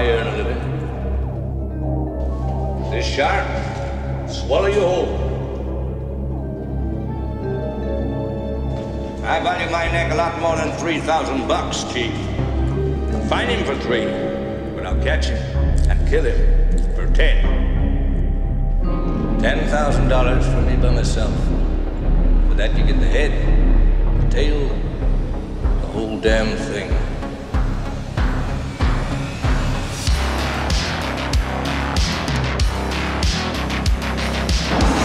I earn a living. This shark, swallow you whole. I value my neck a lot more than $3,000, Chief. Find him for 3, but I'll catch him and kill him for 10. $10,000 for me by myself. For that you get the head, the tail, the whole damn thing.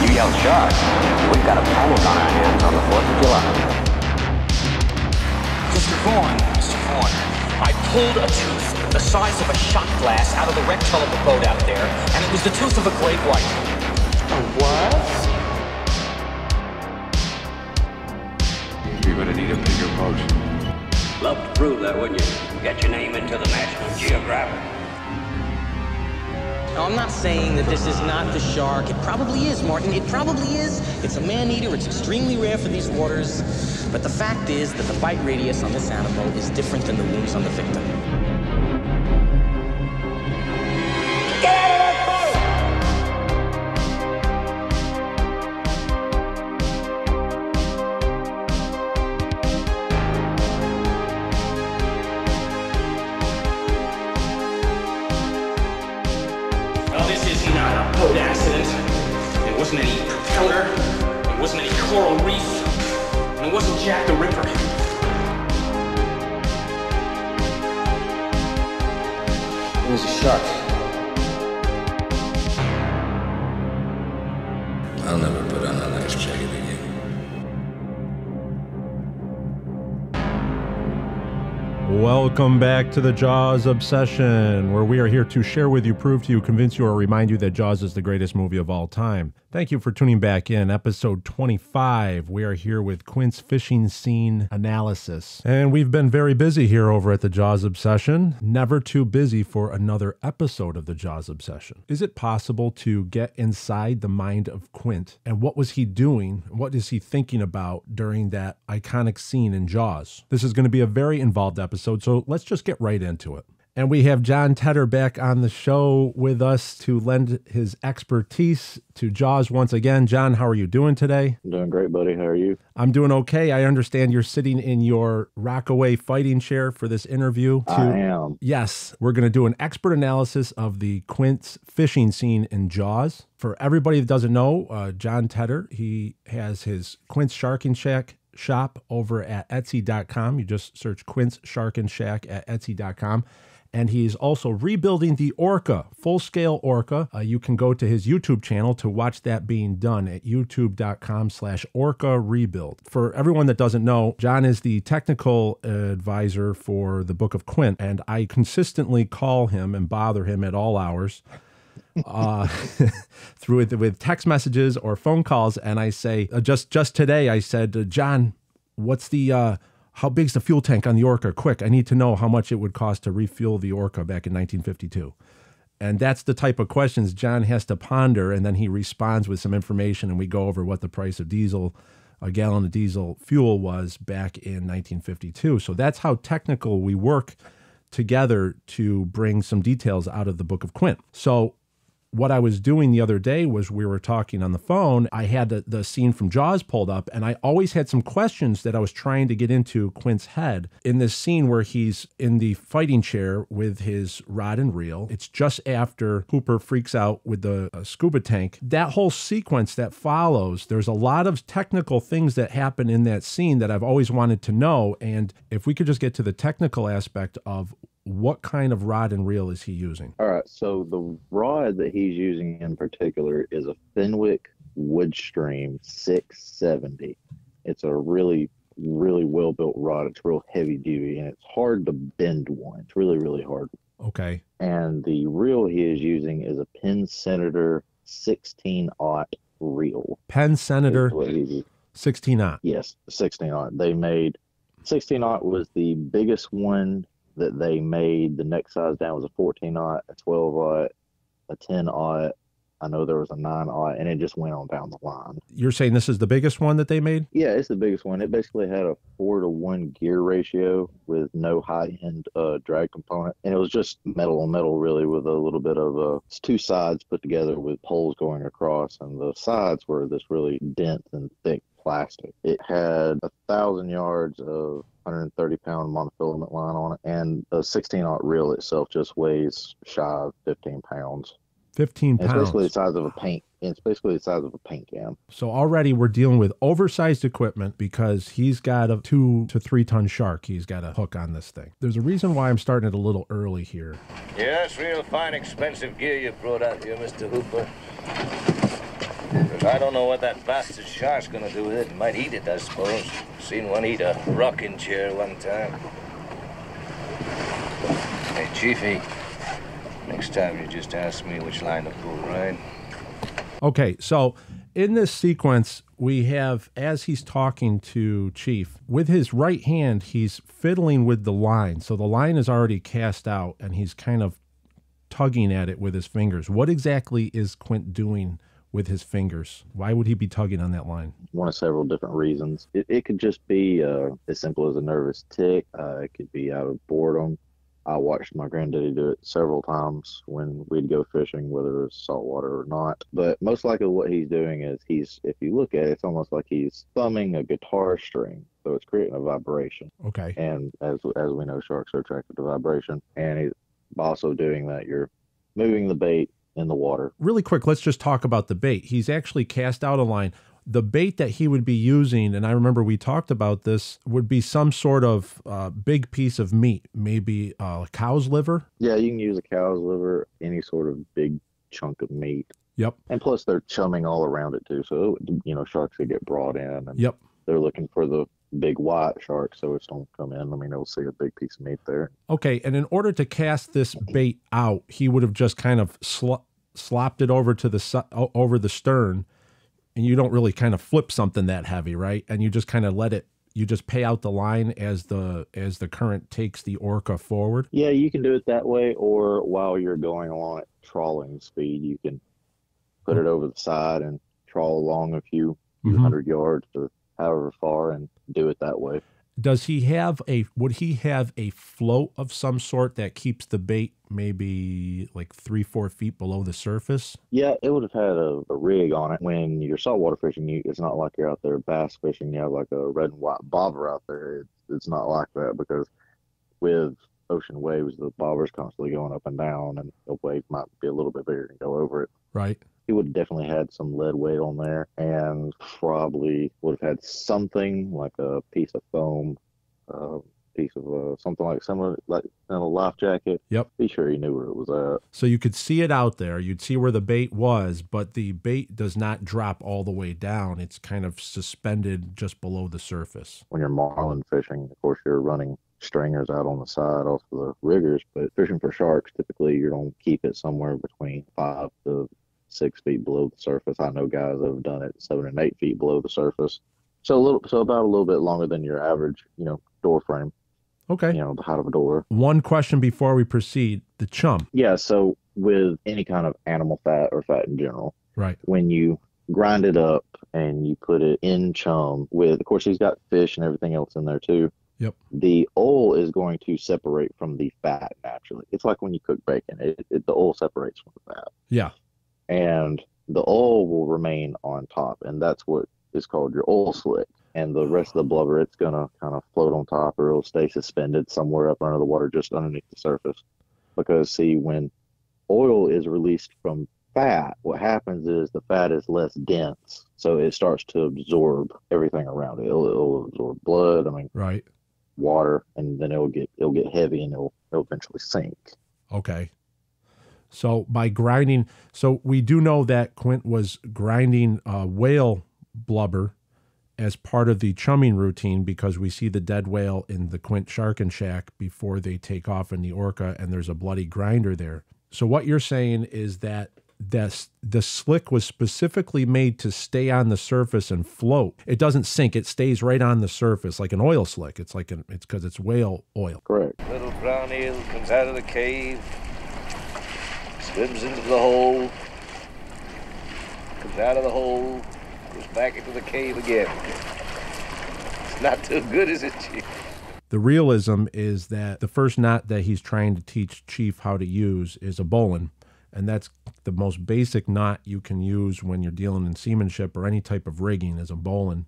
You yell shark, we've got a panic on our hands on the 4th of July. Mr. Vaughn, I pulled a tooth the size of a shot glass out of the wrecked hull of the boat out there, and it was the tooth of a great white. A what? You're gonna need a bigger boat. Love to prove that, wouldn't you? Get your name into the National Geographic. No, I'm not saying that this is not the shark. It probably is, Martin. It probably is. It's a man-eater. It's extremely rare for these waters. But the fact is that the bite radius on this animal is different than the wounds on the victim. Get out of that Well, this is not a boat accident. There wasn't any propeller. There wasn't any coral reef. And it wasn't Jack the Ripper. It was a shark. I'll never put on a nice jacket again. Welcome back to the Jaws Obsession, where we are here to share with you, prove to you, convince you, or remind you that Jaws is the greatest movie of all time. Thank you for tuning back in. Episode 25. We are here with Quint's fishing scene analysis. And we've been very busy here over at the Jaws Obsession. Never too busy for another episode of the Jaws Obsession. Is it possible to get inside the mind of Quint? And what was he doing? What is he thinking about during that iconic scene in Jaws? This is going to be a very involved episode, so let's just get right into it. And we have Jon Tedder back on the show with us to lend his expertise to Jaws once again. Jon, how are you doing today? I'm doing great, buddy. How are you? I'm doing okay. I understand you're sitting in your Rockaway fighting chair for this interview. I am. Yes, we're going to do an expert analysis of the Quint's fishing scene in Jaws. For everybody that doesn't know, Jon Tedder, he has his Quint's Sharkin Shack shop over at Etsy.com. You just search Quint's Sharkin Shack at Etsy.com. And he's also rebuilding the Orca, full-scale Orca. You can go to his YouTube channel to watch that being done at youtube.com/Orca Rebuild. For everyone that doesn't know, Jon is the technical advisor for the Book of Quint, and I consistently call him and bother him at all hours through it with text messages or phone calls. And I say, just today, I said, Jon, what's the... how big's the fuel tank on the Orca? Quick, I need to know how much it would cost to refuel the Orca back in 1952. And that's the type of questions Jon has to ponder, and then he responds with some information, and we go over what the price of diesel, a gallon of diesel fuel was back in 1952. So that's how technical we work together to bring some details out of the Book of Quint. So what I was doing the other day was we were talking on the phone. I had the scene from Jaws pulled up, and I always had some questions that I was trying to get into Quint's head. In this scene where he's in the fighting chair with his rod and reel, it's just after Hooper freaks out with the scuba tank. That whole sequence that follows, there's a lot of technical things that happen in that scene that I've always wanted to know. And if we could just get to the technical aspect of what kind of rod and reel is he using? All right, so the rod that he's using in particular is a Fenwick Woodstream 670. It's a really, really well-built rod. It's real heavy duty, and it's hard to bend one. It's really, really hard. Okay. And the reel he is using is a Penn Senator 16-aught reel. Penn Senator 16-aught. Yes, 16-aught. They made 16-aught was the biggest one that they made. The next size down was a 14-aught, a 12-aught, a 10-aught, I know there was a 9/0, and it just went on down the line. You're saying this is the biggest one that they made? Yeah, it's the biggest one. It basically had a 4-to-1 gear ratio with no high-end drag component, and it was just metal on metal, really, with a little bit of it's two sides put together with poles going across, and the sides were this really dense and thick plastic. It had 1,000 yards of 130-pound monofilament line on it, and the 16-aught reel itself just weighs shy of 15 pounds. 15 pounds. It's basically the size of a paint. It's basically the size of a paint can. So already we're dealing with oversized equipment because he's got a 2 to 3 ton shark. He's got a hook on this thing. There's a reason why I'm starting it a little early here. Yeah, that's real fine, expensive gear you brought out here, Mr. Hooper. But I don't know what that bastard shark's gonna do with it. He might eat it, I suppose. Seen one eat a rocking chair one time. Hey, Chiefy, next time you just ask me which line to pull, right? Okay, so in this sequence, we have, as he's talking to Chief, with his right hand, he's fiddling with the line. So the line is already cast out, and he's kind of tugging at it with his fingers. What exactly is Quint doing with his fingers? Why would he be tugging on that line? One of several different reasons. It could just be as simple as a nervous tick. It could be out of boredom. I watched my granddaddy do it several times when we'd go fishing, whether it was saltwater or not. But most likely what he's doing is if you look at it, it's almost like he's thumbing a guitar string. So it's creating a vibration. Okay. And as we know, sharks are attracted to vibration. And he's also doing that. You're moving the bait in the water. Really quick, let's just talk about the bait. He's actually cast out a line. The bait that he would be using, and I remember we talked about this, would be some sort of big piece of meat, maybe a cow's liver. Yeah, you can use a cow's liver, any sort of big chunk of meat. Yep. And plus they're chumming all around it too. So, sharks could get brought in. And yep. They're looking for the big white shark, so it's don't come in. I mean, they'll see a big piece of meat there. Okay, and in order to cast this bait out, he would have just kind of slopped it over to over the stern. And you don't really kind of flip something that heavy, right? And you just kind of you just pay out the line as the current takes the orca forward. Yeah, you can do it that way, or while you're going along at trawling speed, you can put it over the side and trawl along a few hundred yards or however far and do it that way. Would he have a float of some sort that keeps the bait maybe like 3-4 feet below the surface? Yeah, it would have had a rig on it. When you're saltwater fishing, it's not like you're out there bass fishing. You have like a red and white bobber out there. It's not like that, because with ocean waves, the bobber's constantly going up and down, and the wave might be a little bit bigger and go over it. Right. He would have definitely had some lead weight on there, and probably would have had something like a piece of foam, piece of something like similar, like in a life jacket. Yep. Be sure he knew where it was at. So you could see it out there. You'd see where the bait was, but the bait does not drop all the way down. It's kind of suspended just below the surface. When you're marlin fishing, of course, you're running stringers out on the side off of the riggers, but fishing for sharks, typically you're going to keep it somewhere between 5 to 6 feet below the surface. I know guys that have done it 7 and 8 feet below the surface. So about a little bit longer than your average, door frame. Okay. The height of a door. One question before we proceed: the chum. Yeah. So with any kind of animal fat or fat in general, right? When you grind it up and you put it in chum with, of course, he's got fish and everything else in there too. Yep. The oil is going to separate from the fat naturally. It's like when you cook bacon; the oil separates from the fat. Yeah. And the oil will remain on top, and that's what is called your oil slick. And the rest of the blubber, it's going to kind of float on top, or it'll stay suspended somewhere up under the water, just underneath the surface. Because, see, when oil is released from fat, what happens is the fat is less dense, so it starts to absorb everything around it. It'll absorb blood, right, water, and then it'll get heavy, and it'll eventually sink. Okay. So by grinding, so we do know that Quint was grinding whale blubber as part of the chumming routine, because we see the dead whale in the Quint Sharkin shack before they take off in the orca, and there's a bloody grinder there. So what you're saying is that the slick was specifically made to stay on the surface and float. It doesn't sink; it stays right on the surface like an oil slick. It's because it's whale oil. Correct. Little brown eel comes out of the cave, swims into the hole, comes out of the hole, goes back into the cave again. It's not too good, is it, Chief? The realism is that the first knot that he's trying to teach Chief how to use is a bowline, and that's the most basic knot you can use when you're dealing in seamanship or any type of rigging is a bowline.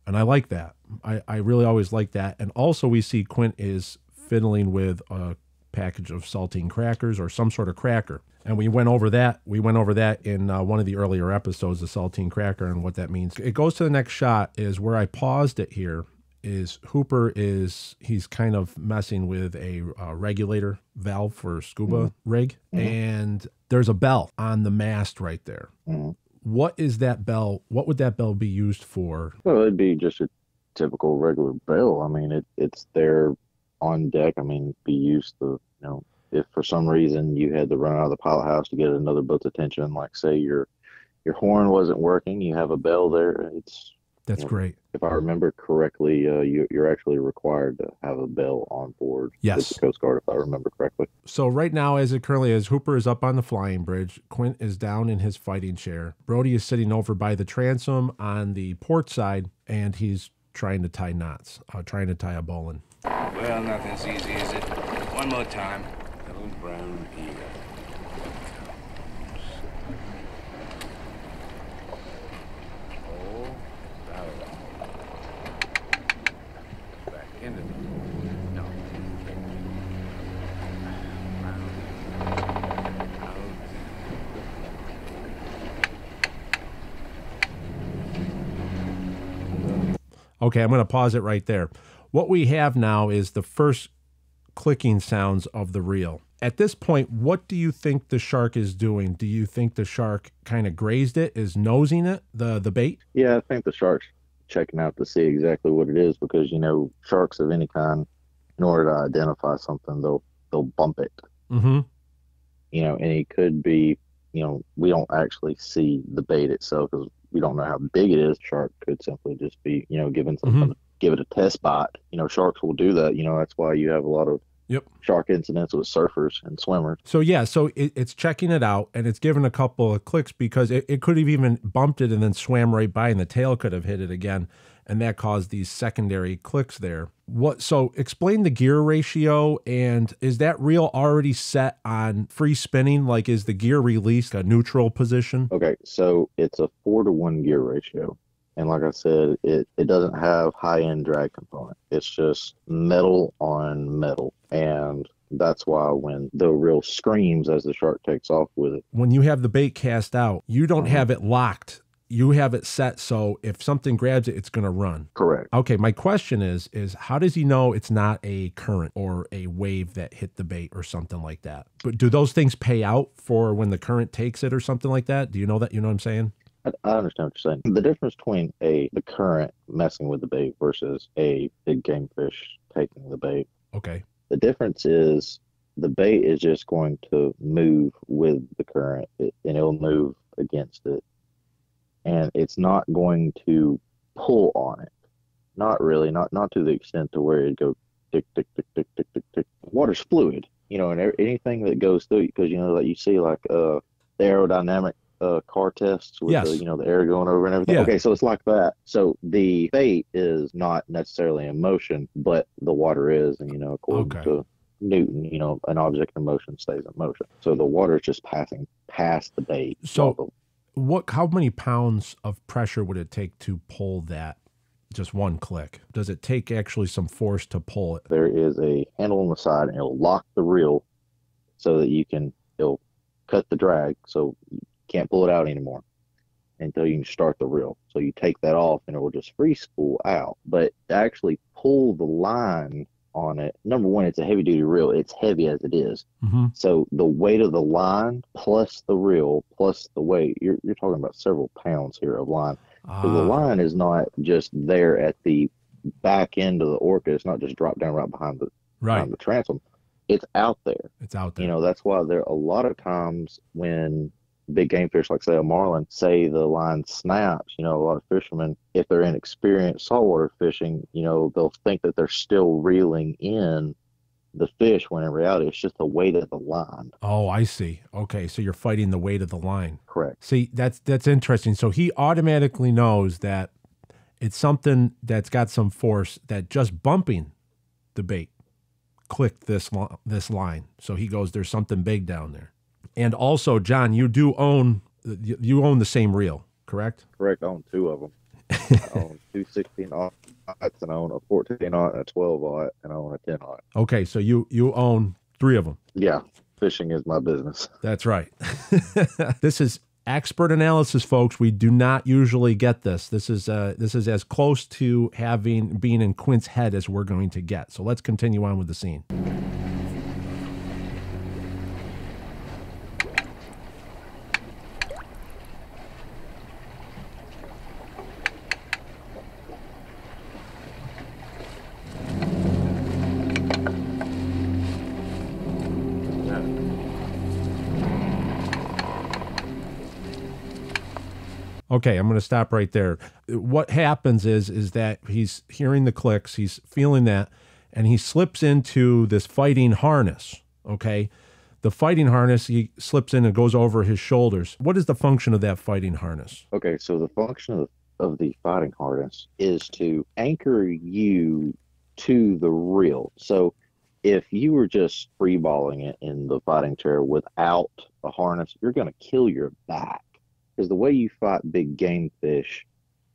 And I like that. I really always like that. And also we see Quint is fiddling with a package of saltine crackers or some sort of cracker. And we went over that. We went over that in one of the earlier episodes, the saltine cracker and what that means. It goes to the next shot is where I paused it here. Is Hooper he's kind of messing with a regulator valve for scuba rig, and there's a bell on the mast right there. What is that bell? What would that bell be used for? Well, it'd be just a typical regular bell. I mean, it's there on deck. I mean, be used to, if for some reason you had to run out of the pilot house to get another boat's attention, like say your horn wasn't working, you have a bell there. That's great. If I remember correctly, you're actually required to have a bell on board. Yes. With the Coast Guard, if I remember correctly. So right now, as it currently is, Hooper is up on the flying bridge. Quint is down in his fighting chair. Brody is sitting over by the transom on the port side, and he's trying to tie knots, trying to tie a bowline. Well, nothing's easy, is it? One more time. Little brown eagle. Okay, I'm going to pause it right there. What we have now is the first clicking sounds of the reel. At this point, what do you think the shark is doing? Do you think the shark kind of grazed it, is nosing it, the bait? Yeah, I think the shark's checking out to see exactly what it is because, sharks of any kind, in order to identify something, they'll bump it. Mm-hmm. And it could be, we don't actually see the bait itself because we don't know how big it is. Shark could simply just be, given something, give it a test bite. Sharks will do that. That's why you have a lot of shark incidents with surfers and swimmers. So it's checking it out and it's given a couple of clicks because it could have even bumped it and then swam right by and the tail could have hit it again. And that caused these secondary clicks there. So explain the gear ratio, and is that reel already set on free spinning? Like, is the gear released a neutral position? Okay, so it's a 4-to-1 gear ratio. And like I said, it doesn't have high-end drag component. It's just metal on metal. And that's why when the reel screams as the shark takes off with it. When you have the bait cast out, you don't have it locked. You have it set so if something grabs it, it's going to run. Correct. Okay, my question is how does he know it's not a current or a wave that hit the bait or something like that? But do those things pay out for when the current takes it or something like that? Do you know that? You know what I'm saying? I understand what you're saying. The difference between the current messing with the bait versus a big game fish taking the bait. Okay. The difference is the bait is just going to move with the current and it'll move against it. And it's not going to pull on it. Not really, not to the extent to where it'd go tick, tick, tick, tick, tick, tick, tick. Water's fluid, and anything that goes through, because, that you see like the aerodynamic car tests with the air going over and everything. Yeah. Okay, so it's like that. So the bait is not necessarily in motion, but the water is, and, according to Newton, an object in motion stays in motion. So the water is just passing past the bait. So how many pounds of pressure would it take to pull that? Just one click. Does it take actually some force to pull it? There is a handle on the side, and it'll lock the reel so that it'll cut the drag, so you can't pull it out anymore until you can start the reel. So you take that off, and it will just free spool out. But to actually pull the line on it, number one, it's a heavy duty reel. It's heavy as it is. Mm-hmm. So the weight of the line plus the reel plus the weight, you're talking about several pounds here of line. So the line is not just there at the back end of the Orca. It's not just dropped down right behind the transom. It's out there. It's out there. That's why there are a lot of times when big game fish, like say a marlin, say the line snaps, a lot of fishermen, if they're inexperienced saltwater fishing, they'll think that they're still reeling in the fish, when in reality it's just the weight of the line. Oh, I see. Okay, so you're fighting the weight of the line. Correct. See, that's interesting. So he automatically knows that it's something that's got some force, that just bumping the bait clicked this line. So he goes, there's something big down there. And also, John, you own the same reel, correct? Correct. I own two of them. I own two 16-aughts, and I own a 14-aught and a 12-aught, and I own a 10-aught. Okay, so you own three of them. Yeah, fishing is my business. That's right. This is expert analysis, folks. We do not usually get this. This is as close to being in Quint's head as we're going to get. So let's continue on with the scene. Okay, I'm going to stop right there. What happens is that he's hearing the clicks, he's feeling that, and he slips into this fighting harness, okay? The fighting harness, he slips in and goes over his shoulders. What is the function of that fighting harness? Okay, so the function of the fighting harness is to anchor you to the reel. So if you were just freeballing it in the fighting chair without a harness, you're going to kill your back. Because the way you fight big game fish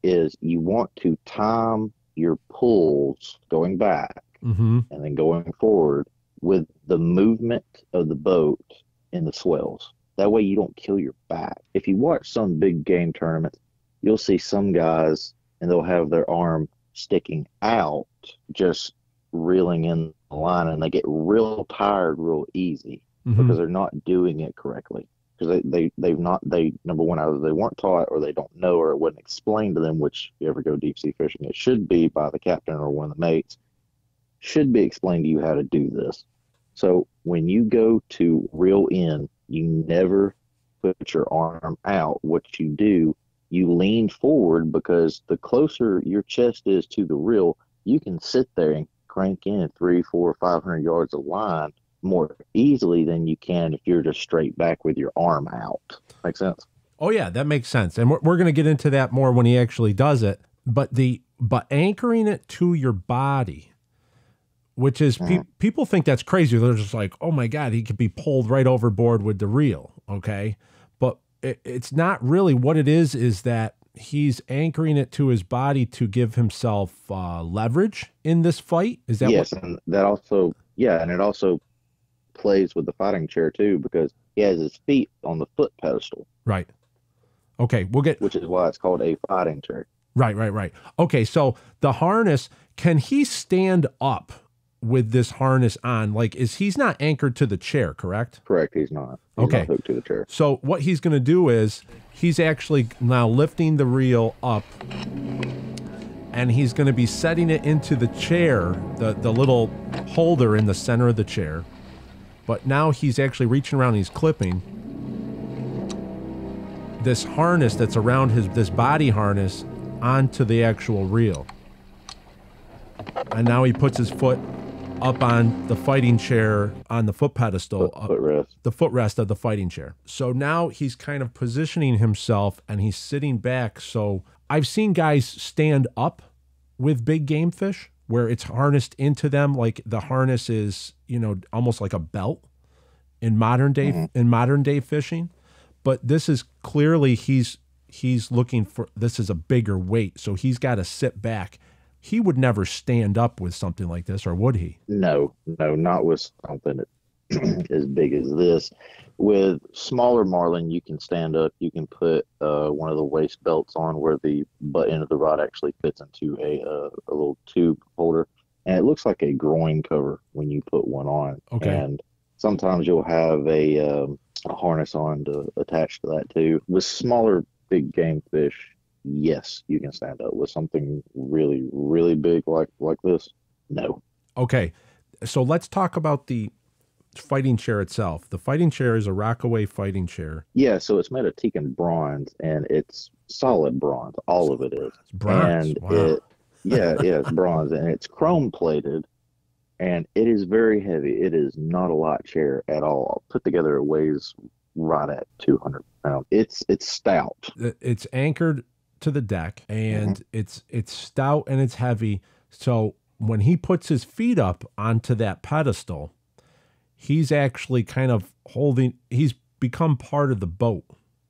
is you want to time your pulls going back and then going forward with the movement of the boat in the swells. That way you don't kill your back. If you watch some big game tournaments, you'll see some guys and they'll have their arm sticking out, just reeling in the line, and they get real tired real easy because they're not doing it correctly. Because they number one, either they weren't taught or they don't know, or it wasn't explained to them, which if you ever go deep sea fishing, it should be by the captain or one of the mates, should be explained to you how to do this. So when you go to reel in, you never put your arm out. What you do, you lean forward, because the closer your chest is to the reel, you can sit there and crank in 300, 400, 500 yards of line more easily than you can if you're just straight back with your arm out. Make sense? Oh yeah, that makes sense. And we're going to get into that more when he actually does it. But anchoring it to your body, which is people think that's crazy. They're just like, oh my God, he could be pulled right overboard with the reel. Okay. But it's not really. What it is that he's anchoring it to his body to give himself leverage in this fight. Is that yes? And that also, yeah. And it also plays with the fighting chair too, because he has his feet on the foot pedestal. Right. Okay, which is why it's called a fighting chair. Right. Okay, so the harness, can he stand up with this harness on? Like, he's not anchored to the chair, correct? Correct, he's not. He's okay. not hooked to the chair. So what he's going to do is he's actually now lifting the reel up, and he's going to be setting it into the chair, the little holder in the center of the chair. But now he's actually reaching around and he's clipping this harness that's around this body harness onto the actual reel. And now he puts his foot up on the fighting chair on the foot pedestal, the footrest of the fighting chair. So now he's kind of positioning himself and he's sitting back. So I've seen guys stand up with big game fish where it's harnessed into them, like the harness is, almost like a belt in modern day fishing. But this is clearly he's looking for, this is a bigger weight, so he's got to sit back. He would never stand up with something like this, or would he? No, not with something as big as this. With smaller marlin, you can stand up. You can put one of the waist belts on where the butt end of the rod actually fits into a little tube holder. And it looks like a groin cover when you put one on. Okay. And sometimes you'll have a harness on to attach to that too. With smaller big game fish, yes, you can stand up. With something really, really big like this, no. Okay. So let's talk about the fighting chair itself. The fighting chair is a Rockaway fighting chair. Yeah, so it's made of teak and bronze, and it's solid bronze. All of it is. It's bronze. And wow. it's bronze, and it's chrome plated. And it is very heavy. It is not a light chair at all. Put together, it weighs right at 200 pounds. It's stout. It's anchored to the deck, and it's stout and it's heavy. So when he puts his feet up onto that pedestal, he's actually kind of he's become part of the boat.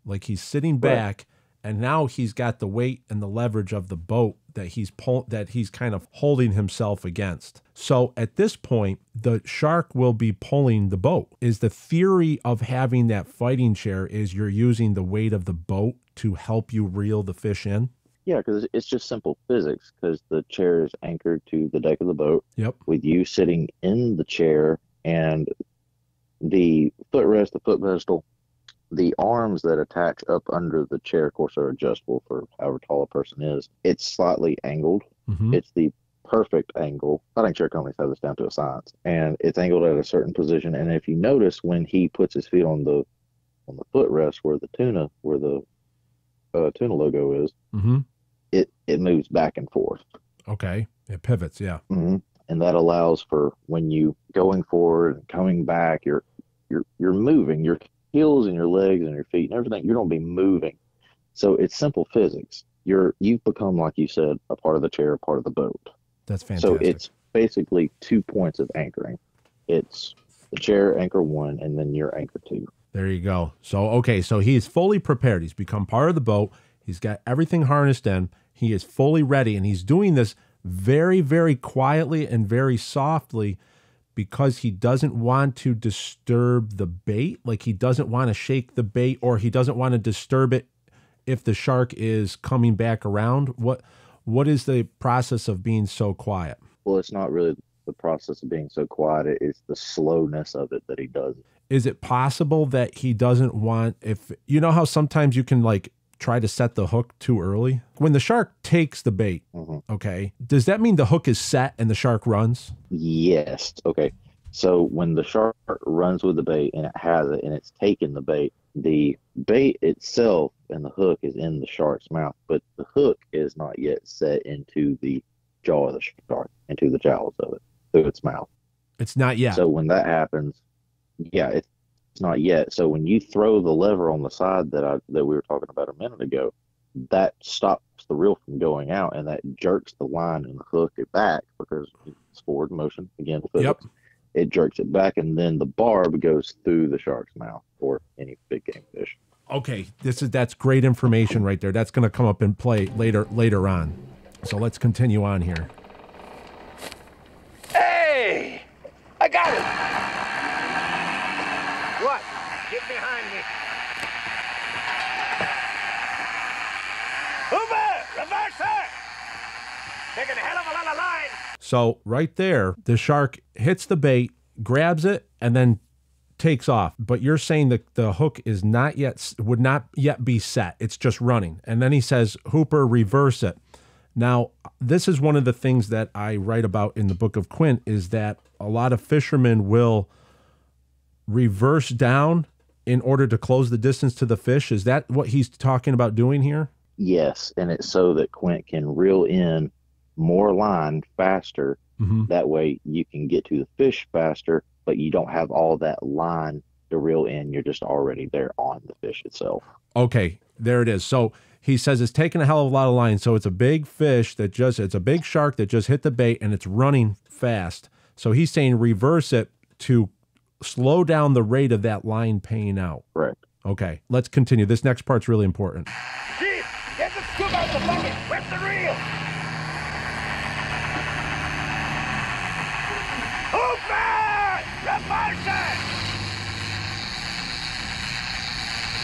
Like he's sitting back, and now he's got the weight and the leverage of the boat that he's kind of holding himself against. So at this point, the shark will be pulling the boat. Is the theory of having that fighting chair is you're using the weight of the boat to help you reel the fish in? Yeah, because it's just simple physics, because the chair is anchored to the deck of the boat. Yep. With you sitting in the chair, and the footrest, the foot pedestal, the arms that attach up under the chair, of course, are adjustable for however tall a person is. It's slightly angled. It's the perfect angle. I think chair companies have this down to a science. And it's angled at a certain position. And if you notice, when he puts his feet on the footrest where the tuna logo is, it moves back and forth. Okay. It pivots, yeah. And that allows for when you going forward and coming back, you're moving. Your heels and your legs and your feet and everything, you're going to be moving. So it's simple physics. You've become, like you said, a part of the chair, a part of the boat. That's fantastic. So it's basically 2 points of anchoring. It's the chair, anchor 1, and then your anchor 2. There you go. So, okay, so he's fully prepared. He's become part of the boat. He's got everything harnessed in. He is fully ready, and he's doing this very, very quietly and very softly, because he doesn't want to disturb the bait. Like he doesn't want to shake the bait, or he doesn't want to disturb it if the shark is coming back around. What is the process of being so quiet? Well, it's not really the process of being so quiet. It's the slowness of it that he does. Is it possible that he doesn't want, if you know how sometimes you can like try to set the hook too early? When the shark takes the bait, okay, does that mean the hook is set and the shark runs? Yes. Okay. So when the shark runs with the bait and it has it and it's taken the bait itself and the hook is in the shark's mouth, but the hook is not yet set into the jaw of the shark, into the jowls of it, through its mouth. It's not yet. So when that happens, yeah, it's not yet. So when you throw the lever on the side that we were talking about a minute ago, that stops the reel from going out, and that jerks the line and the hook it back, because it's forward motion again. Yep. It jerks it back, and then the barb goes through the shark's mouth, or any big game fish. Okay, that's great information right there. That's going to come up in play later on. So let's continue on here. Hey! I got it! What? Get behind me. Hoover! Reverse her! Taking a hell of a lot of line. So right there, the shark hits the bait, grabs it, and then takes off. But you're saying that the hook is would not yet be set. It's just running. And then he says, Hooper, reverse it. Now, this is one of the things that I write about in the Book of Quint, is that a lot of fishermen will reverse down in order to close the distance to the fish. Is that what he's talking about doing here? Yes, and it's so that Quint can reel in more line faster. That way you can get to the fish faster, but you don't have all that line to reel in. You're just already there on the fish itself. Okay, there it is. So he says it's taking a hell of a lot of line. So it's a big fish it's a big shark that just hit the bait and it's running fast. So he's saying reverse it to slow down the rate of that line paying out. Correct. Okay, let's continue. This next part's really important. Chief, get the scoop out the bucket. Where's the reel? Hooper! Reverse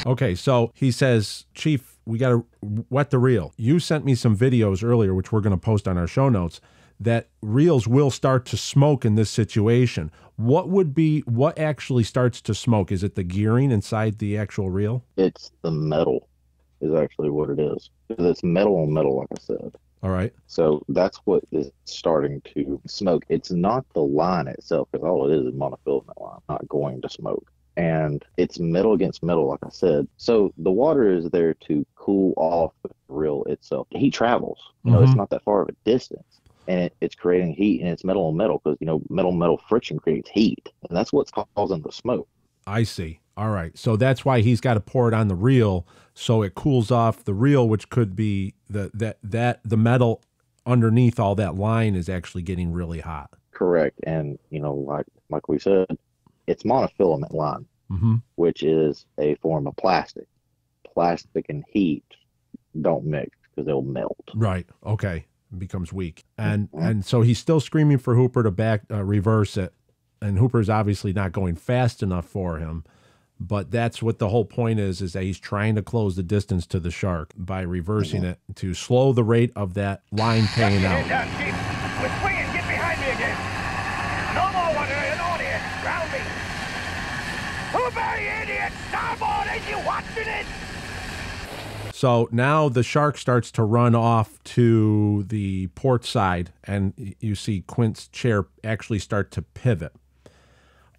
it! Okay, so he says, Chief, we got to wet the reel. You sent me some videos earlier, which we're going to post on our show notes, that reels will start to smoke in this situation. What actually starts to smoke? Is it the gearing inside the actual reel? It's the metal is actually what it is. It's metal on metal, like I said. All right. So that's what is starting to smoke. It's not the line itself, because all it is monofilament line, not going to smoke. And it's metal against metal, like I said. So the water is there to cool off the reel itself. He travels. You know, it's not that far of a distance. and it's creating heat, and it's metal on metal because, metal on metal friction creates heat, and that's what's causing the smoke. I see. All right. So that's why he's got to pour it on the reel so it cools off the reel, which could be the metal underneath all that line is actually getting really hot. Correct. And, like we said, it's monofilament line, which is a form of plastic. Plastic and heat don't mix because they'll melt. Right. Okay. It becomes weak. And so he's still screaming for Hooper to reverse it. And Hooper's obviously not going fast enough for him. But that's what the whole point is that he's trying to close the distance to the shark by reversing it to slow the rate of that line paying out. We're swinging. Get behind me again. No more water in audience. Round me. Hooper, you idiot. Starboard. Ain't you watching it? So now the shark starts to run off to the port side, and you see Quint's chair actually start to pivot.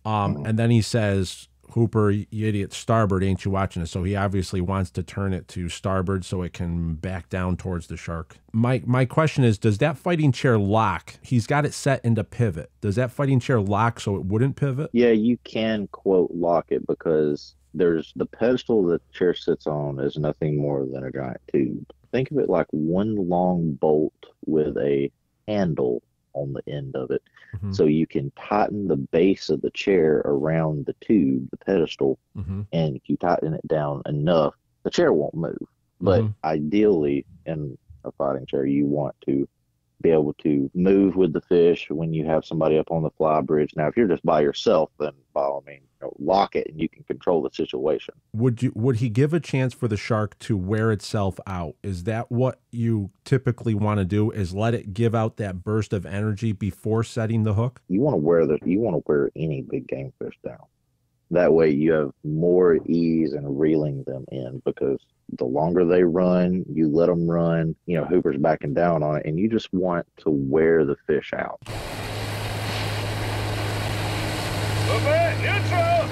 And then he says, Hooper, you idiot, starboard, ain't you watching it? So he obviously wants to turn it to starboard so it can back down towards the shark. My question is, does that fighting chair lock? He's got it set into pivot. Does that fighting chair lock so it wouldn't pivot? Yeah, you can, quote, lock it because there's the pedestal that the chair sits on is nothing more than a giant tube. Think of it like one long bolt with a handle on the end of it. So you can tighten the base of the chair around the tube, the pedestal, and if you tighten it down enough, the chair won't move. But ideally, in a fighting chair, you want to be able to move with the fish when you have somebody up on the fly bridge. Now, if you're just by yourself, then by all means, lock it and you can control the situation. Would he give a chance for the shark to wear itself out? Is that what you typically want to do? Is let it give out that burst of energy before setting the hook? You want to wear any big game fish down. That way you have more ease in reeling them in, because the longer they run, you let them run, Hooper's backing down on it, and you just want to wear the fish out. Hooper, neutral!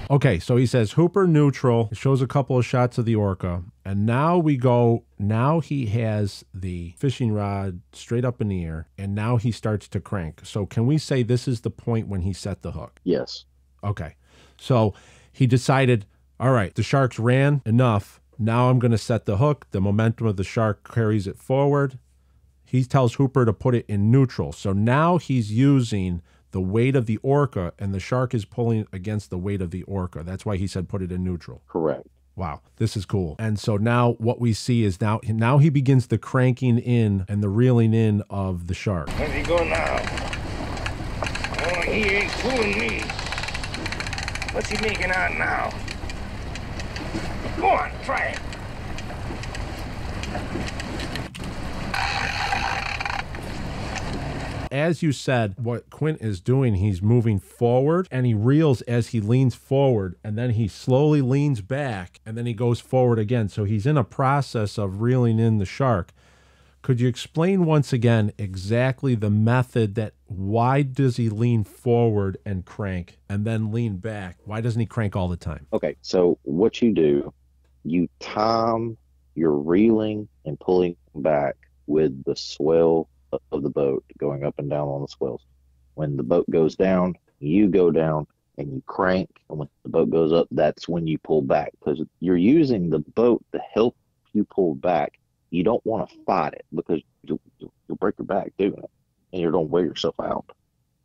Okay, so he says Hooper neutral, shows a couple of shots of the orca, and now he has the fishing rod straight up in the air, and now he starts to crank. So can we say this is the point when he set the hook? Yes. Okay, so he decided, all right, the sharks ran enough, now I'm going to set the hook, the momentum of the shark carries it forward. He tells Hooper to put it in neutral, so now he's using the weight of the orca, and the shark is pulling against the weight of the orca. That's why he said put it in neutral. Correct. Wow, this is cool. And so now what we see is now he begins the cranking in and the reeling in of the shark. Where's he going now? Oh, he ain't fooling me. What's he making out now? Go on, try it. As you said, what Quint is doing, he's moving forward and he reels as he leans forward, and then he slowly leans back and then he goes forward again. So he's in a process of reeling in the shark. Could you explain once again exactly the method why does he lean forward and crank and then lean back? Why doesn't he crank all the time? Okay, so what you do, you time your reeling and pulling back with the swell of the boat going up and down on the swells. When the boat goes down, you go down and you crank, and when the boat goes up, that's when you pull back, because you're using the boat to help you pull back. You don't want to fight it because you'll break your back doing it, and you're going to wear yourself out.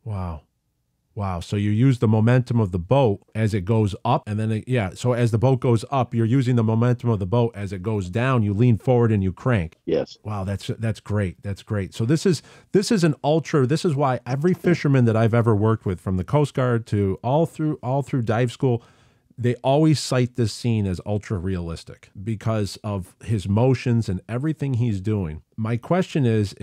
Wow. So you use the momentum of the boat as it goes up, and then so as the boat goes up, you're using the momentum of the boat. As it goes down, you lean forward and you crank. Yes. Wow, that's great. That's great. So this is why every fisherman that I've ever worked with, from the Coast Guard to all through dive school, they always cite this scene as ultra realistic because of his motions and everything he's doing. My question is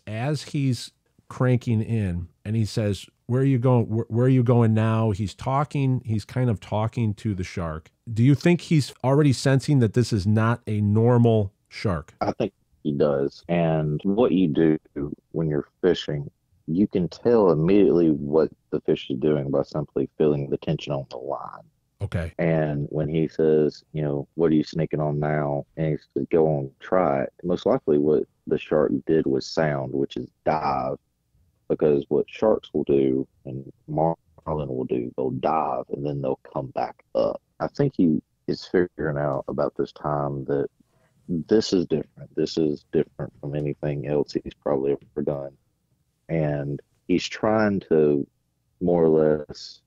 as he's cranking in and he says, where are you going? Where are you going now? He's kind of talking to the shark. Do you think he's already sensing that this is not a normal shark? I think he does. And what you do when you're fishing, you can tell immediately what the fish is doing by simply feeling the tension on the line. Okay. And when he says, what are you sneaking on now? And he says, go on, try it. Most likely what the shark did was sound, which is dive, because what sharks will do and marlin will do, they'll dive and then they'll come back up. I think he is figuring out about this time that this is different. This is different from anything else he's probably ever done. And he's trying to more or less,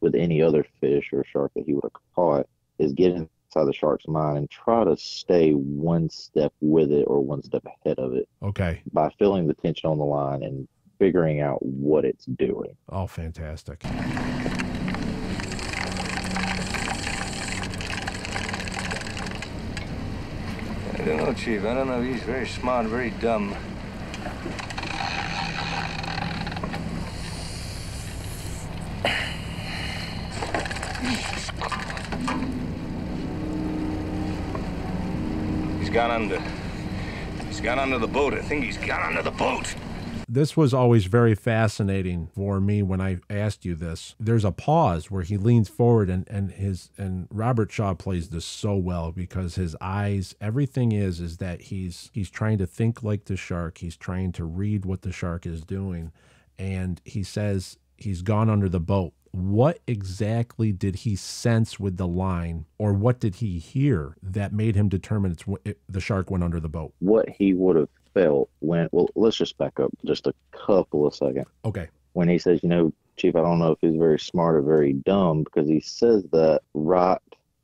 with any other fish or shark that he would have caught, is get inside the shark's mind and try to stay one step with it or one step ahead of it. Okay. By feeling the tension on the line and figuring out what it's doing. Oh, fantastic. I don't know, Chief. I don't know if he's very smart or very dumb. He's gone under. He's gone under the boat. I think he's gone under the boat. This was always very fascinating for me when I asked you this. There's a pause where he leans forward and Robert Shaw plays this so well because his eyes, everything is that he's trying to think like the shark. He's trying to read what the shark is doing. And he says he's gone under the boat. What exactly did he sense with the line, or what did he hear that made him determine the shark went under the boat? What he would have felt let's just back up just a couple of seconds. Okay. When he says, Chief, I don't know if he's very smart or very dumb, because he says that right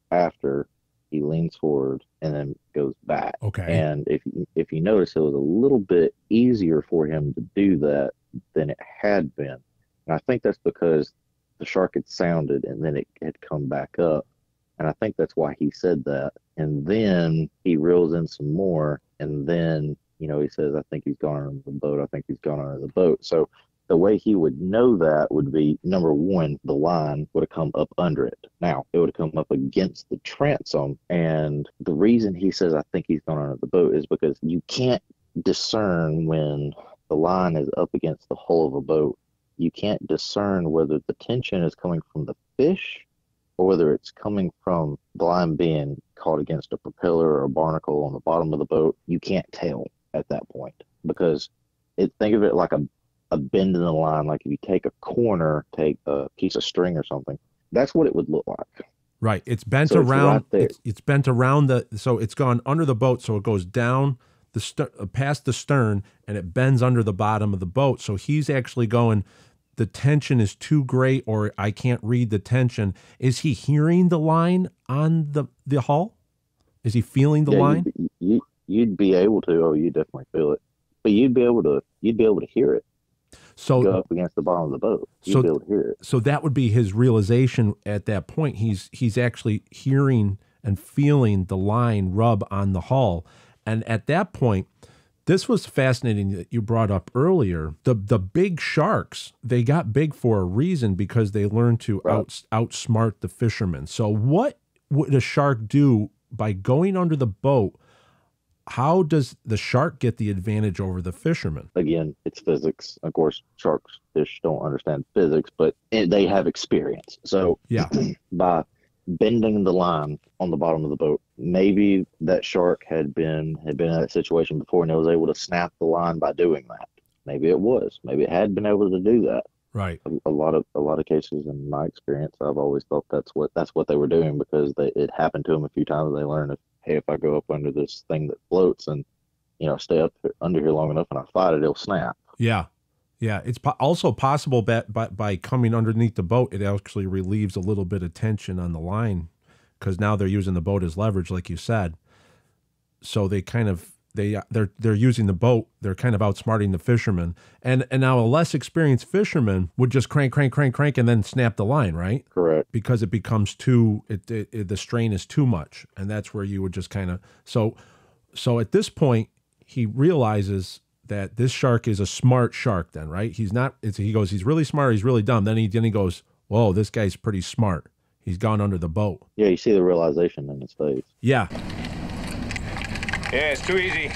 after he leans forward and then goes back. Okay. And if you notice, it was a little bit easier for him to do that than it had been. And I think that's because the shark had sounded and then it had come back up. And I think that's why he said that. And then he reels in some more. And then, he says, I think he's gone under the boat. I think he's gone under the boat. So the way he would know that would be, number one, the line would have come up under it. Now, it would have come up against the transom. And the reason he says, I think he's gone under the boat is because you can't discern when the line is up against the hull of a boat. You can't discern whether the tension is coming from the fish or whether it's coming from the line being caught against a propeller or a barnacle on the bottom of the boat. You can't tell at that point because think of it like a bend in the line. Like if you take a corner, take a piece of string or something, that's what it would look like. Right. It's bent so around. It's, right it's bent around so it's gone under the boat. So it goes down past the stern and it bends under the bottom of the boat. So he's actually going, the tension is too great, or I can't read the tension. Is he hearing the line on the hull? Is he feeling the line? You'd be able to. Oh, you definitely feel it, but you'd be able to hear it. So go up against the bottom of the boat. You'd be able to hear it. So that would be his realization at that point. He's actually hearing and feeling the line rub on the hull, and at that point. This was fascinating that you brought up earlier. The big sharks, they got big for a reason because they learned to outsmart the fishermen. So what would a shark do by going under the boat? How does the shark get the advantage over the fisherman? Again, it's physics. Of course, fish don't understand physics, but they have experience. So yeah, by bending the line on the bottom of the boat, maybe that shark had been in that situation before and it was able to snap the line by doing that. Maybe it was. Maybe it had been able to do that. Right. A lot of cases, in my experience, I've always thought that's what they were doing because it happened to them a few times. They learned if I go up under this thing that floats and stay up under here long enough and I fight it, it'll snap. Yeah. Yeah, it's also possible that by coming underneath the boat, it actually relieves a little bit of tension on the line because now they're using the boat as leverage, like you said. So they're using the boat. They're kind of outsmarting the fishermen, and now a less experienced fisherman would just crank, and then snap the line, right? Correct. Because it becomes the strain is too much, and that's where you would just kind of so at this point he realizes that this shark is a smart shark then, right? He goes, he's really smart, he's really dumb. Then he goes, whoa, this guy's pretty smart. He's gone under the boat. Yeah, you see the realization in his face. Yeah. Yeah, it's too easy.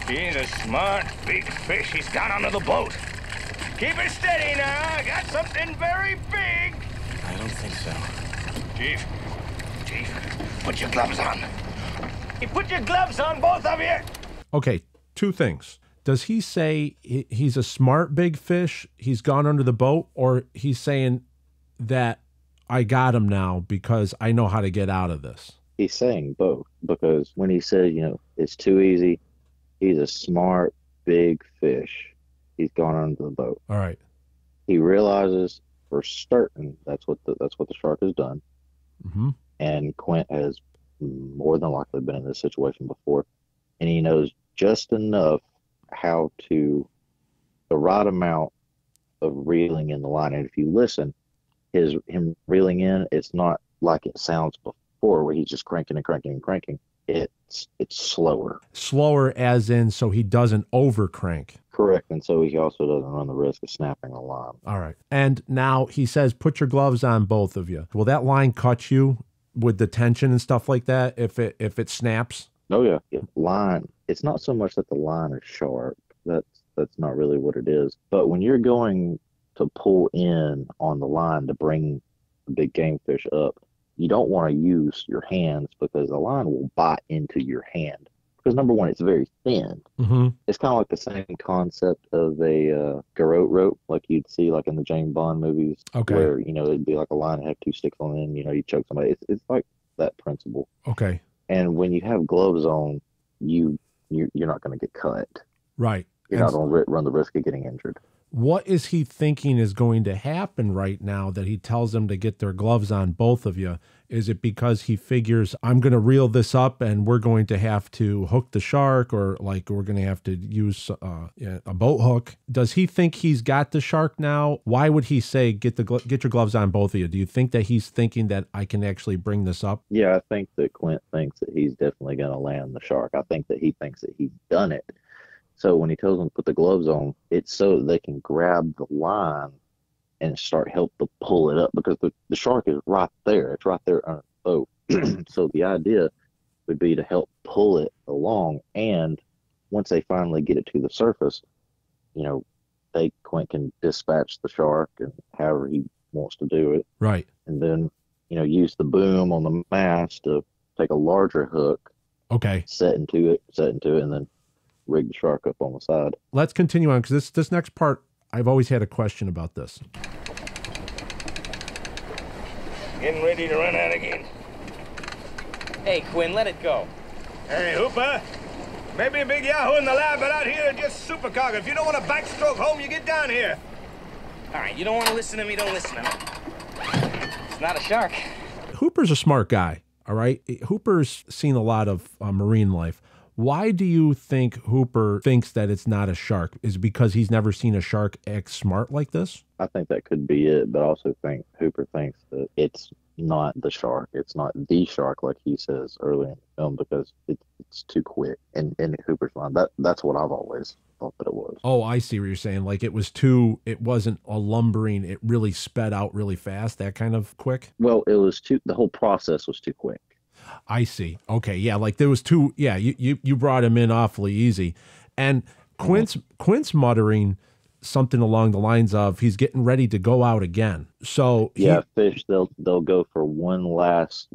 He's a smart, big fish. He's gone under the boat. Keep it steady now. I got something very big. I don't think so. Chief, put your gloves on. Put your gloves on, both of you. Okay, two things. Does he say he's a smart big fish, he's gone under the boat, or he's saying that I got him now because I know how to get out of this? He's saying both, because when he says, it's too easy, he's a smart big fish. He's gone under the boat. All right. He realizes for certain that's what the shark has done. Mm-hmm. And Quint has more than likely been in this situation before, and he knows just enough how to the right amount of reeling in the line. And if you listen, him reeling in, it's not like it sounds before, where he's just cranking and cranking and cranking. It's slower. Slower as in so he doesn't over crank. Correct. And so he also doesn't run the risk of snapping a line. All right. And now he says, put your gloves on, both of you. Will that line cut you with the tension and stuff like that if it snaps? Oh yeah. Line. It's not so much that the line is sharp. That's not really what it is. But when you're going to pull in on the line to bring the big game fish up, you don't want to use your hands, because the line will bite into your hand. Because number one, it's very thin. Mm-hmm. It's kind of like the same concept of a garrote rope, like you'd see like in the James Bond movies, okay, where it'd be like a line that have two sticks on it, and you choke somebody. It's like that principle. Okay. And when you have gloves on, you're not going to get cut. Right. You're not going to run the risk of getting injured. What is he thinking is going to happen right now that he tells them to get their gloves on, both of you? Is it because he figures I'm going to reel this up and we're going to have to hook the shark, or like we're going to have to use a boat hook? Does he think he's got the shark now? Why would he say get your gloves on, both of you? Do you think that he's thinking that I can actually bring this up? Yeah, I think that Quint thinks that he's definitely going to land the shark. I think that he thinks that he's done it. So when he tells them to put the gloves on, it's so that they can grab the line and help to pull it up, because the shark is right there. It's right there on the boat. So the idea would be to help pull it along. And once they finally get it to the surface, Quint can dispatch the shark and however he wants to do it. Right. And then, use the boom on the mast to take a larger hook. Okay. Set into it, and then rig the shark up on the side. Let's continue on, because this next part, I've always had a question about this. Getting ready to run out again. Hey, Quinn, let it go. Hey, Hooper. Maybe a big yahoo in the lab, but out here just supercargo. If you don't want to backstroke home, you get down here. All right, you don't want to listen to me, don't listen to me. It's not a shark. Hooper's a smart guy, all right? Hooper's seen a lot of marine life. Why do you think Hooper thinks that it's not a shark? Is it because he's never seen a shark act smart like this? I think that could be it, but I also think Hooper thinks that it's not the shark. It's not the shark, like he says early in the film, because it's too quick. And in Hooper's mind, that's what I've always thought that it was. Oh, I see what you're saying. Like it wasn't a lumbering, it really sped out really fast, that kind of quick? Well, the whole process was too quick. I see. Okay, yeah, like there was two. Yeah, you brought him in awfully easy, and Quint's muttering something along the lines of he's getting ready to go out again. So fish they'll go for one last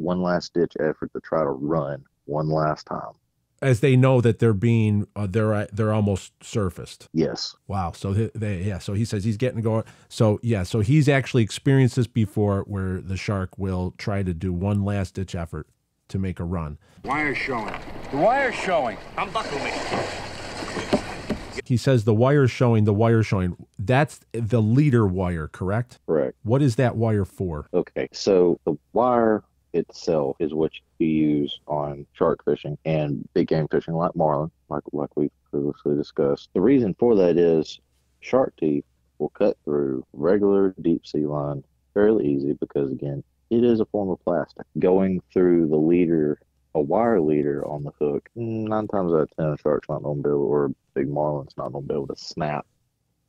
ditch effort to try to run one last time, as they know that they're almost surfaced. Yes. Wow. So so he says he's getting going. So so he's actually experienced this before, where the shark will try to do one last ditch effort to make a run. Wire's showing. The wire's showing. Unbuckle me. He says the wire's showing. That's the leader wire, correct? Correct. What is that wire for? Okay, so the wire itself is what you use on shark fishing and big game fishing like marlin, like we've previously discussed. The reason for that is shark teeth will cut through regular deep sea line fairly easy, because again, it is a form of plastic. Going through the leader, a wire leader on the hook, 9 times out of 10, a shark's not going to be able, or a big marlin's not going to be able to snap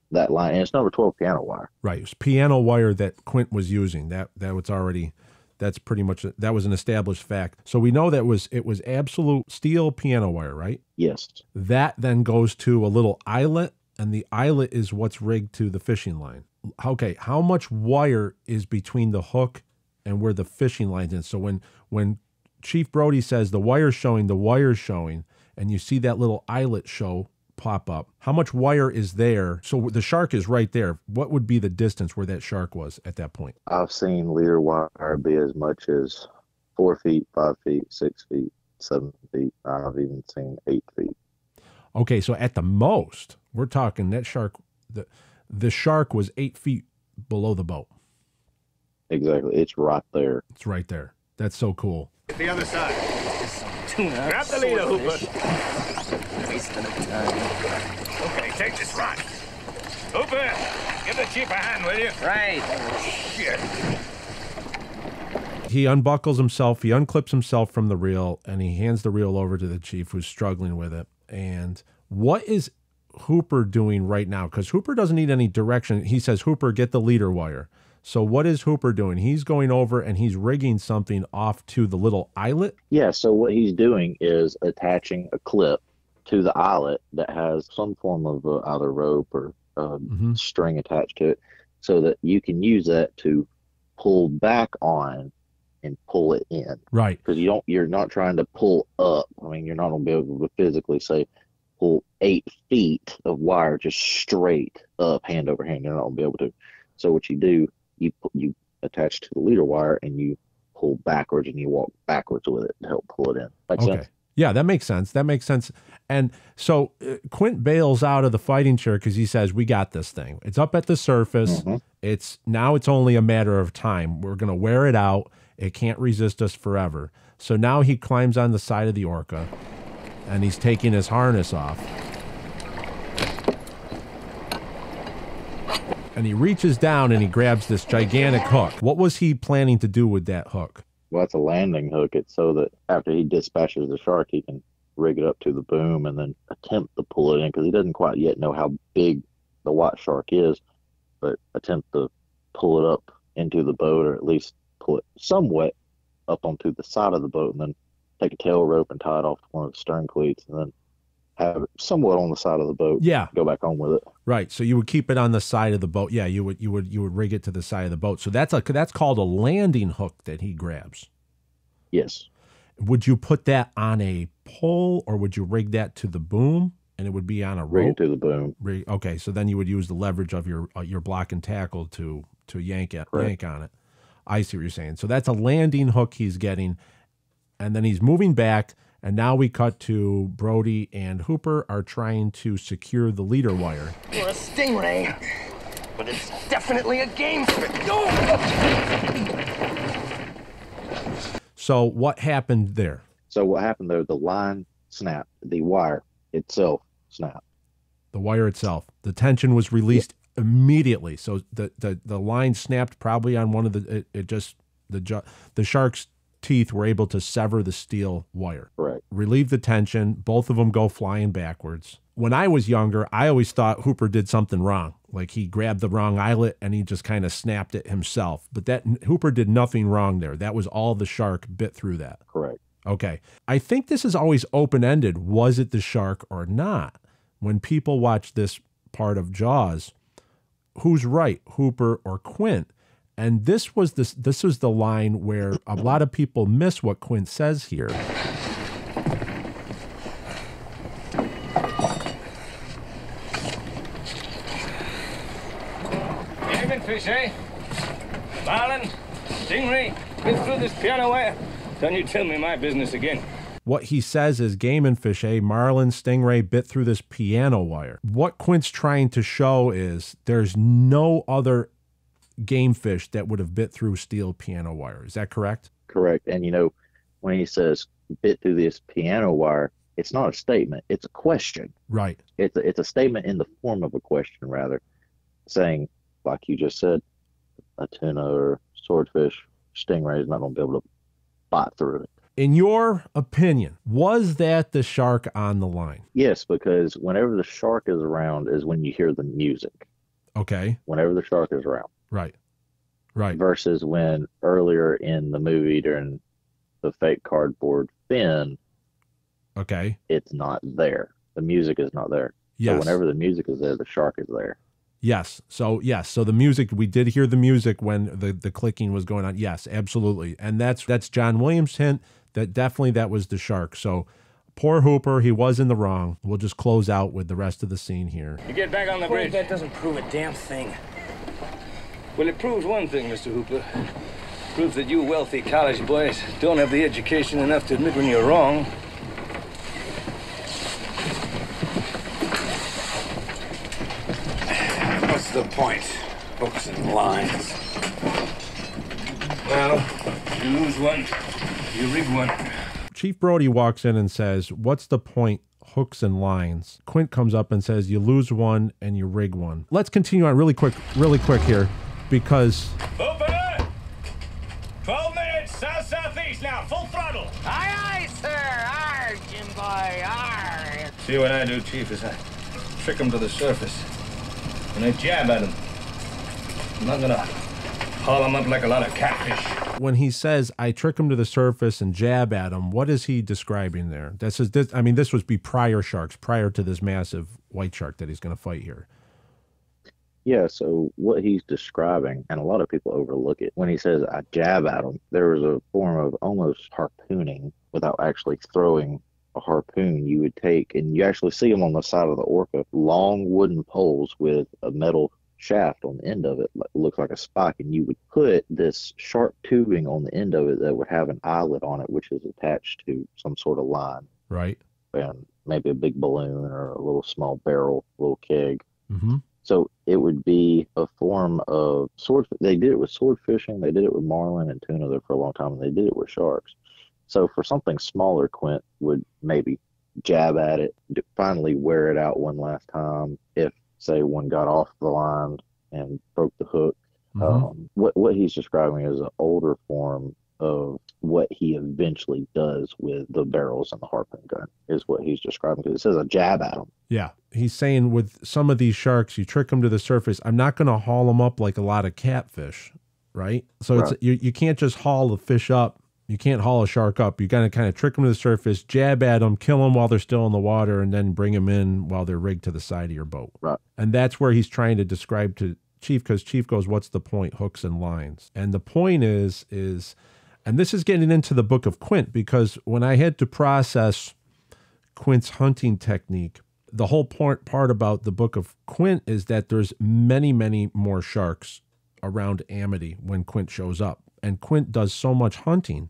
that line. And it's number 12 piano wire. Right. It was piano wire that Quint was using. That's pretty much, that was an established fact. So we know that it was absolute steel piano wire, right? Yes. That then goes to a little eyelet, and the eyelet is what's rigged to the fishing line. Okay, how much wire is between the hook and where the fishing line's in. So when Chief Brody says the wire's showing, and you see that little eyelet show pop up, how much wire is there? So the shark is right there. What would be the distance where that shark was at that point? I've seen leader wire be as much as 4 feet, 5 feet, 6 feet, 7 feet. I've even seen 8 feet. Okay, so at the most, we're talking that shark, the shark was 8 feet below the boat. Exactly. It's right there. It's right there. That's so cool. The other side. Tuna. Grab the leader, swordfish. Hooper. Wasting of time. Okay, take this rod. Hooper, give the chief a hand, will you? Right. Shit. He unbuckles himself, he unclips himself from the reel, and he hands the reel over to the chief who's struggling with it. And what is Hooper doing right now? Because Hooper doesn't need any direction. He says, Hooper, get the leader wire. So what is Hooper doing? He's going over and he's rigging something off to the little eyelet? Yeah, so what he's doing is attaching a clip to the eyelet that has some form of either rope or string attached to it, so that you can use that to pull back on and pull it in. Right. Because you're not trying to pull up. I mean, you're not going to be able to physically say pull 8 feet of wire just straight up, hand over hand. You're not going to be able to. So what you do, you attach to the leader wire and you pull backwards and you walk backwards with it to help pull it in. Make sense? Yeah, that makes sense. That makes sense. And so Quint bails out of the fighting chair because he says, we got this thing. It's up at the surface. Mm-hmm. It's only a matter of time. We're going to wear it out. It can't resist us forever. So now he climbs on the side of the Orca and he's taking his harness off. And he reaches down and he grabs this gigantic hook. What was he planning to do with that hook? Well, it's a landing hook. It's so that after he dispatches the shark, he can rig it up to the boom and then attempt to pull it in, because he doesn't quite yet know how big the white shark is, but attempt to pull it up into the boat, or at least pull it somewhat up onto the side of the boat, and then take a tail rope and tie it off to one of the stern cleats, and then have it somewhat on the side of the boat. Yeah. Go back on with it. Right. So you would keep it on the side of the boat. Yeah, you would rig it to the side of the boat. So that's called a landing hook that he grabs. Yes. Would you put that on a pole, or would you rig that to the boom and it would be on a rope? Rig it to the boom. Okay, so then you would use the leverage of your block and tackle to yank on it. I see what you're saying. So that's a landing hook he's getting, and then he's moving back. And now we cut to Brody and Hooper are trying to secure the leader wire. You're a stingray, but it's definitely a game fish. So what happened there? So what happened there, the line snapped, the wire itself snapped. The wire itself. The tension was released immediately. So the line snapped probably on one of the shark's teeth were able to sever the steel wire. Right. Relieve the tension. Both of them go flying backwards. When I was younger, I always thought Hooper did something wrong. Like he grabbed the wrong eyelet and he just kind of snapped it himself. But Hooper did nothing wrong there. That was all the shark bit through that. Correct. Okay. I think this is always open-ended. Was it the shark or not? When people watch this part of Jaws, who's right, Hooper or Quint? And this was the line where a lot of people miss what Quint says here. Game fish, eh? Marlin, stingray, bit through this piano wire. Don't you tell me my business again. What he says is game and fish, eh? Marlin, stingray bit through this piano wire. What Quint's trying to show is there's no other game fish that would have bit through steel piano wire. Is that correct? Correct. And when he says bit through this piano wire, it's not a statement, it's a question. Right. It's a statement in the form of a question, rather, saying, like you just said, a tuna or swordfish, stingray is not going to be able to bite through it. In your opinion, was that the shark on the line? Yes, because whenever the shark is around is when you hear the music. Okay. Whenever the shark is around. Right. Right. Versus when earlier in the movie during the fake cardboard fin, okay, it's not there. The music is not there. Yes. So whenever the music is there, the shark is there. Yes. So yes. So the music, we did hear the music when the clicking was going on. Yes, absolutely. And that's John Williams' hint that definitely that was the shark. So poor Hooper, he was in the wrong. We'll just close out with the rest of the scene here. You get back on the Well, bridge. that doesn't prove a damn thing. Well, it proves one thing, Mr. Hooper. Proves that you wealthy college boys don't have the education enough to admit when you're wrong. What's the point? Hooks and lines. Well, you lose one, you rig one. Chief Brody walks in and says, "What's the point? Hooks and lines." Quint comes up and says, "You lose one and you rig one." Let's continue on really quick here, because Hooper! 12 minutes, south-southeast now, full throttle. Aye, aye, sir. Arr, Jim boy, arr. See what I do, Chief, is I trick him to the surface. And I jab at him. I'm not gonna haul him up like a lot of catfish. when he says, "I trick him to the surface and jab at him," what is he describing there? This would be prior sharks, prior to this massive white shark that he's going to fight here. Yeah, so what he's describing, and a lot of people overlook it, when he says, "I jab at him," there was a form of almost harpooning without actually throwing a harpoon. You would take, and you actually see them on the side of the Orca, long wooden poles with a metal shaft on the end of it, looks like a spike, and you would put this sharp tubing on the end of it that would have an eyelet on it, which is attached to some sort of line. Right. And maybe a big balloon or a little small barrel, little keg. Mm-hmm. So it would be a form of they did it with sword fishing, they did it with marlin and tuna there for a long time, and they did it with sharks. So for something smaller, Quint would maybe jab at it, finally wear it out one last time. If, say, one got off the line and broke the hook. Mm-hmm. What he's describing is an older form of what he eventually does with the barrels and the harpoon gun, is what he's describing, because it says a jab at him. Yeah. He's saying with some of these sharks, you trick them to the surface. I'm not going to haul them up like a lot of catfish, right? So Right. You can't just haul the fish up. You can't haul a shark up. You got to kind of trick them to the surface, jab at them, kill them while they're still in the water, and then bring them in while they're rigged to the side of your boat. Right. And that's where he's trying to describe to Chief, because Chief goes, "What's the point? Hooks and lines." And the point is, and this is getting into the Book of Quint, because when I had to process Quint's hunting technique, the whole part about the Book of Quint is that there's many, many more sharks around Amity when Quint shows up. And Quint does so much hunting,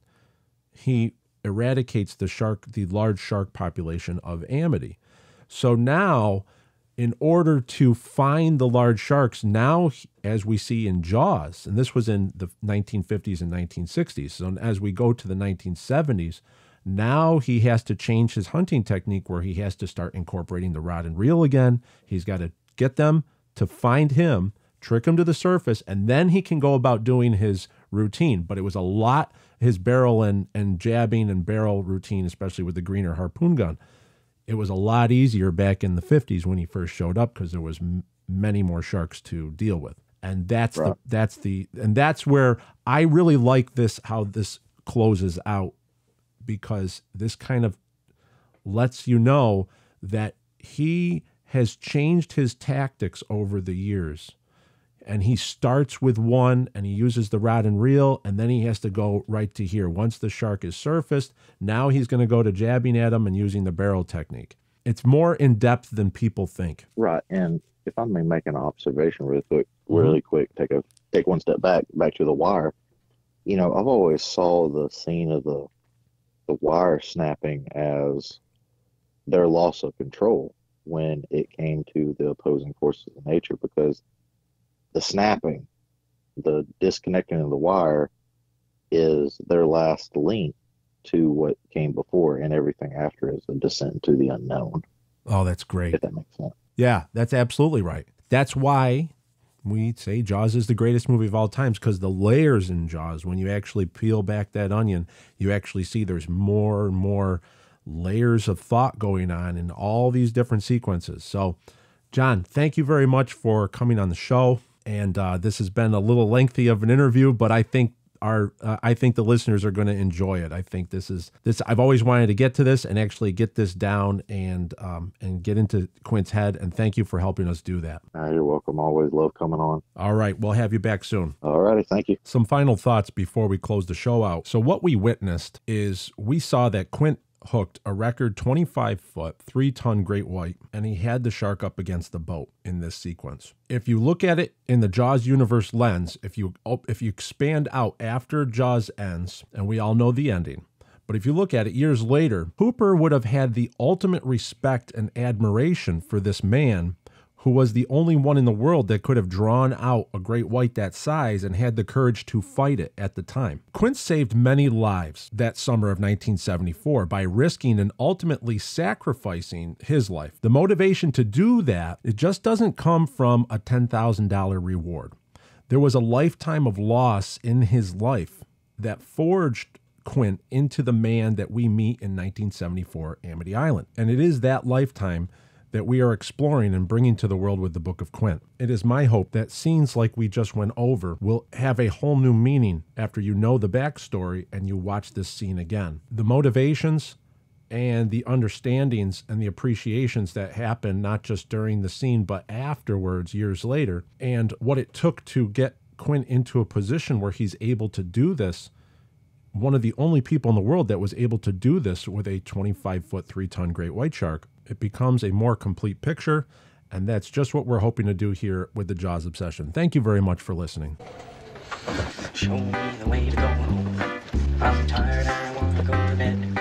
he eradicates the large shark population of Amity. So now, in order to find the large sharks, now, as we see in Jaws, and this was in the 1950s and 1960s, so as we go to the 1970s, now he has to change his hunting technique, where he has to start incorporating the rod and reel again. He's got to get them to find him, trick him to the surface, and then he can go about doing his routine. But it was a lot, his barrel and jabbing and barrel routine, especially with the greener harpoon gun. It was a lot easier back in the 50s when he first showed up, because there was many more sharks to deal with. And that's Right. that's where I really like this, how this closes out, because this kind of lets you know that he has changed his tactics over the years. And he starts with one, and he uses the rod and reel, and then he has to go right to here. Once the shark is surfaced, now he's going to go to jabbing at him and using the barrel technique. It's more in-depth than people think. Right. And if I may make an observation really quick, take one step back to the wire. You know, I've always saw the scene of the wire snapping as their loss of control when it came to the opposing forces of nature, because the snapping, the disconnecting of the wire, is their last link to what came before, and everything after is a descent into the unknown. Oh, that's great. If that makes sense. Yeah, that's absolutely right. That's why we say Jaws is the greatest movie of all times, because the layers in Jaws, when you actually peel back that onion, you actually see there's more and more layers of thought going on in all these different sequences. So, Jon, thank you very much for coming on the show. And this has been a little lengthy of an interview, but I think I think the listeners are going to enjoy it. I think this. I've always wanted to get to this and actually get this down and get into Quint's head. And thank you for helping us do that. You're welcome. Always love coming on. All right. We'll have you back soon. All righty. Thank you. Some final thoughts before we close the show out. So what we witnessed is we saw that Quint hooked a record 25-foot, 3-ton great white, and he had the shark up against the boat in this sequence. If you look at it in the Jaws universe lens, if you expand out after Jaws ends, and we all know the ending, but if you look at it years later, Hooper would have had the ultimate respect and admiration for this man who was the only one in the world that could have drawn out a great white that size and had the courage to fight it at the time. Quint saved many lives that summer of 1974 by risking and ultimately sacrificing his life. The motivation to do that, it just doesn't come from a $10,000 reward. There was a lifetime of loss in his life that forged Quint into the man that we meet in 1974 Amity Island. And it is that lifetime that we are exploring and bringing to the world with the Book of Quint. It is my hope that scenes like we just went over will have a whole new meaning after you know the backstory and you watch this scene again. The motivations and the understandings and the appreciations that happen not just during the scene but afterwards, years later, and what it took to get Quint into a position where he's able to do this. One of the only people in the world that was able to do this with a 25-foot, 3-ton great white shark. It becomes a more complete picture, and that's just what we're hoping to do here with the Jaws Obsession. Thank you very much for listening. Show me the way to go home. I'm tired and I want to go to bed.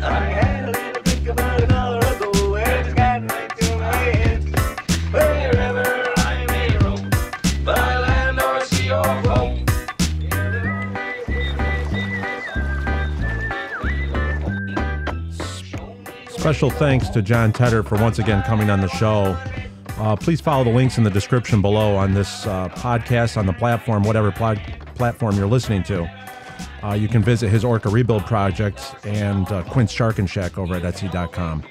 I had a little think about an hour ago, and it's gotten right to my head. Wherever I may roam, by land or sea or home. Special thanks to Jon Tedder for once again coming on the show. Please follow the links in the description below on this podcast, on the platform, whatever platform you're listening to. You can visit his Orca Rebuild Project and Quint's Sharkin Shack over at Etsy.com.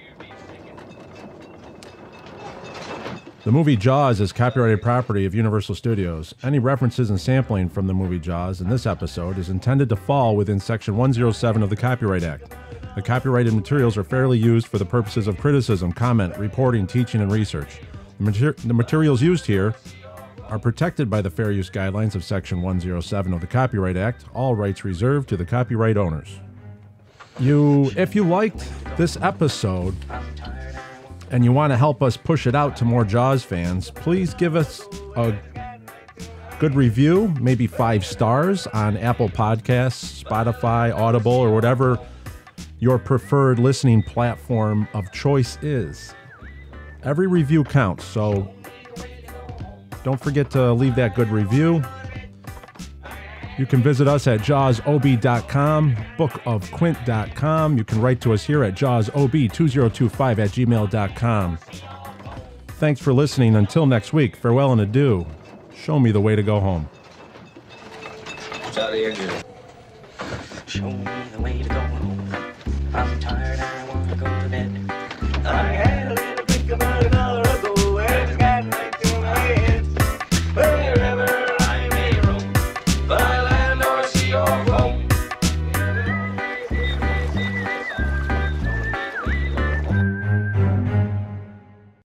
The movie Jaws is copyrighted property of Universal Studios. Any references and sampling from the movie Jaws in this episode is intended to fall within Section 107 of the Copyright Act. The copyrighted materials are fairly used for the purposes of criticism, comment, reporting, teaching, and research. The materials used here are protected by the fair use guidelines of Section 107 of the Copyright Act, all rights reserved to the copyright owners. If you liked this episode and you want to help us push it out to more Jaws fans, please give us a good review, maybe 5 stars on Apple Podcasts, Spotify, Audible, or whatever your preferred listening platform of choice is. Every review counts, so don't forget to leave that good review. You can visit us at jawsob.com, bookofquint.com. You can write to us here at jawsob2025@gmail.com. Thanks for listening. Until next week, farewell and adieu. Show me the way to go home. Show me the way to go.